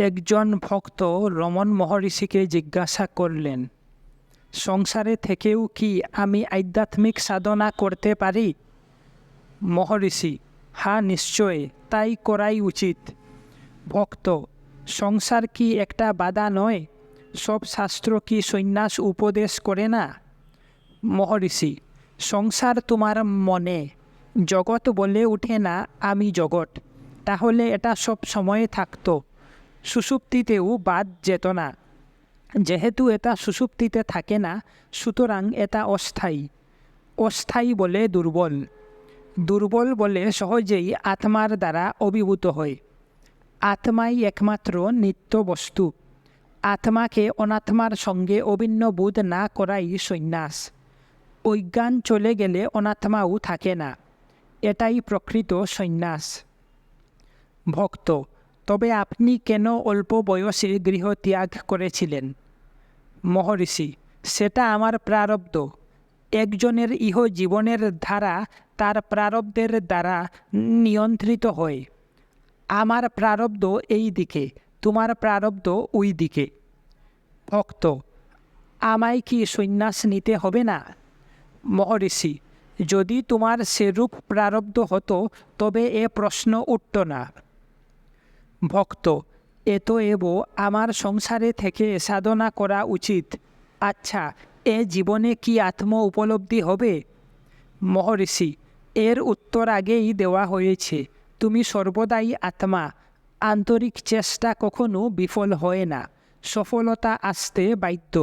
একজন ভক্ত রমণ মহর্ষিকে জিজ্ঞাসা করলেন, সংসারে থেকেও কি আমি আধ্যাত্মিক সাধনা করতে পারি? মহর্ষি: হ্যাঁ, নিশ্চয়, তাই করাই উচিত। ভক্ত: সংসার কি একটা বাধা নয়? সব শাস্ত্র কি সন্ন্যাস উপদেশ করে না? মহর্ষি: সংসার তোমার মনে, জগৎ বলে ওঠে না আমি জগৎ, তাহলে এটা সব সময় থাকতো, সুষুপ্তিতেও বাদ যেত না। যেহেতু এটা সুষুপ্তিতে থাকে না, সুতরাং এটা অস্থায়ী। অস্থায়ী বলে দুর্বল, দুর্বল বলে সহজেই আত্মার দ্বারা অভিভূত হয়। আত্মাই একমাত্র নিত্য বস্তু। আত্মাকে অনাত্মার সঙ্গে অভিন্ন বোধ না করাই সন্ন্যাস। অজ্ঞান চলে গেলে অনাত্মাও থাকে না, এটাই প্রকৃত সন্ন্যাস। ভক্ত: তবে আপনি কেন অল্প বয়সে গৃহ ত্যাগ করেছিলেন? মহর্ষি: সেটা আমার প্রারব্ধ। একজনের ইহ জীবনের ধারা তার প্রারব্ধের দ্বারা নিয়ন্ত্রিত হয়। আমার প্রারব্ধ এই দিকে, তোমার প্রারব্ধ ওই দিকে। ভক্ত: আমায় কি সন্ন্যাস নিতে হবে না? মহর্ষি: যদি তোমার সেরূপ প্রারব্ধ হতো তবে এ প্রশ্ন উঠত না। ভক্ত: এতএব আমার সংসারে থেকে সাধনা করা উচিত। আচ্ছা, এ জীবনে কি আত্ম উপলব্ধি হবে? মহর্ষি: এর উত্তর আগেই দেওয়া হয়েছে। তুমি সর্বদাই আত্মা। আন্তরিক চেষ্টা কখনো বিফল হয় না, সফলতা আসতে বাধ্য।